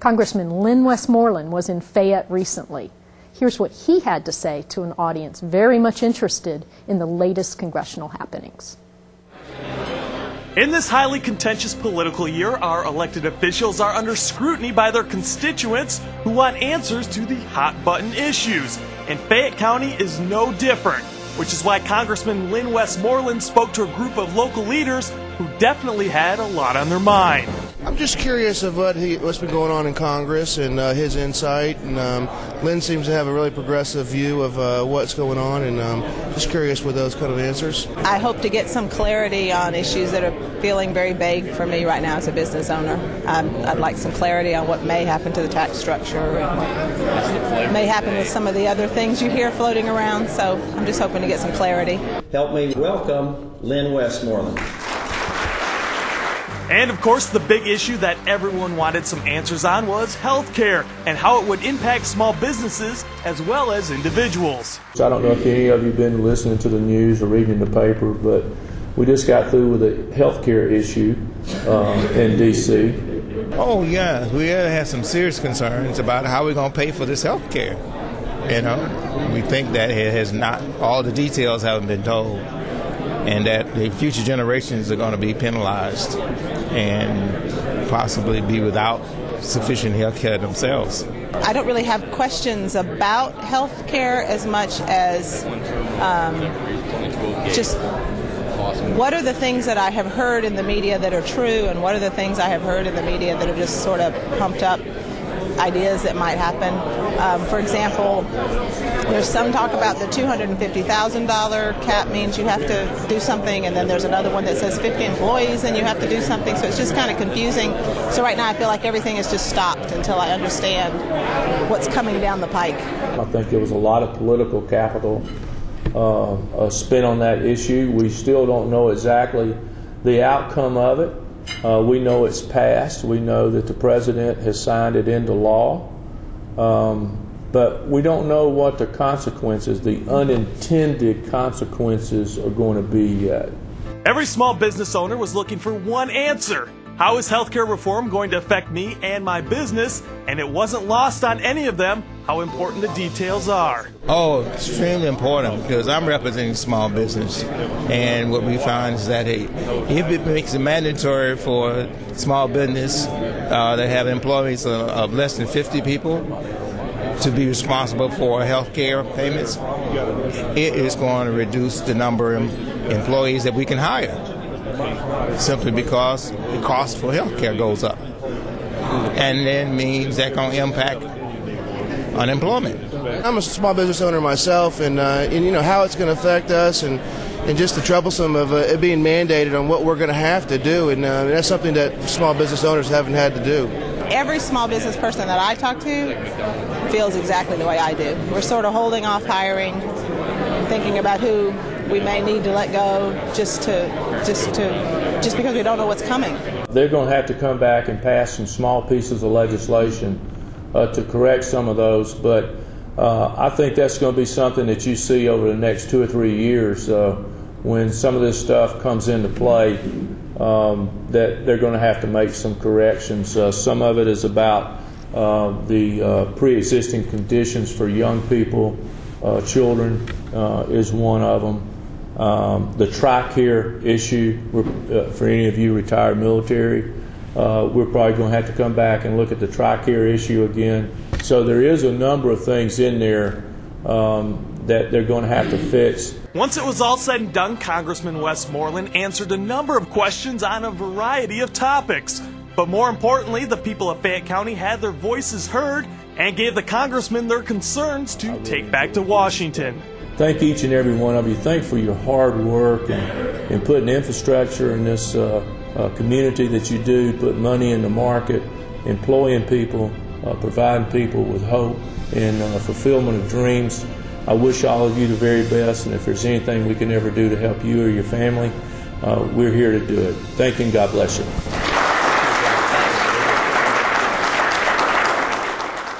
Congressman Lynn Westmoreland was in Fayette recently. Here's what he had to say to an audience very much interested in the latest congressional happenings. In this highly contentious political year, our elected officials are under scrutiny by their constituents who want answers to the hot-button issues. And Fayette County is no different, which is why Congressman Lynn Westmoreland spoke to a group of local leaders who definitely had a lot on their mind. I'm just curious of what's been going on in Congress and his insight. And Lynn seems to have a really progressive view of what's going on, and just curious with those kind of answers. I hope to get some clarity on issues that are feeling very vague for me right now as a business owner. I'd like some clarity on what may happen to the tax structure and what may happen with some of the other things you hear floating around. So I'm just hoping to get some clarity. Help me welcome Lynn Westmoreland. And of course, the big issue that everyone wanted some answers on was health care and how it would impact small businesses as well as individuals. I don't know if any of you have been listening to the news or reading the paper, but we just got through with a health care issue in D.C. Oh, yeah. We have some serious concerns about how we're going to pay for this health care. You know, we think that it has not, all the details haven't been told, and that the future generations are going to be penalized and possibly be without sufficient health care themselves. I don't really have questions about health care as much as just what are the things that I have heard in the media that are true, and what are the things I have heard in the media that are just sort of pumped up ideas that might happen. For example, there's some talk about the $250,000 cap means you have to do something, and then there's another one that says 50 employees and you have to do something, so it's just kind of confusing. So right now I feel like everything is just stopped until I understand what's coming down the pike. I think there was a lot of political capital spent on that issue. We still don't know exactly the outcome of it. We know it's passed. We know that the president has signed it into law. But we don't know what the consequences, the unintended consequences, are going to be yet. Every small business owner was looking for one answer. How is healthcare reform going to affect me and my business? And it wasn't lost on any of them how important the details are. Oh, extremely important, because I'm representing small business. And what we find is that if it makes it mandatory for small business that have employees of less than 50 people to be responsible for health care payments, it is going to reduce the number of employees that we can hire, simply because the cost for health care goes up. And then means that going to impact unemployment. I'm a small business owner myself, and you know how it's going to affect us, and just the troublesome of it being mandated on what we're going to have to do, and that's something that small business owners haven't had to do. Every small business person that I talk to feels exactly the way I do. We're sort of holding off hiring, thinking about who we may need to let go just because we don't know what's coming. They're going to have to come back and pass some small pieces of legislation to correct some of those, but I think that's going to be something that you see over the next 2 or 3 years when some of this stuff comes into play, that they're going to have to make some corrections. Some of it is about the pre-existing conditions for young people, children is one of them. The TRICARE issue, for any of you retired military, we're probably going to have to come back and look at the TRICARE issue again. So there is a number of things in there that they're going to have to fix. Once it was all said and done, Congressman Westmoreland answered a number of questions on a variety of topics. But more importantly, the people of Fayette County had their voices heard and gave the congressman their concerns to take back to Washington. Thank each and every one of you. Thank for your hard work and putting infrastructure in this community that you do, put money in the market, employing people, providing people with hope and fulfillment of dreams. I wish all of you the very best, and if there's anything we can ever do to help you or your family, we're here to do it. Thank you, and God bless you.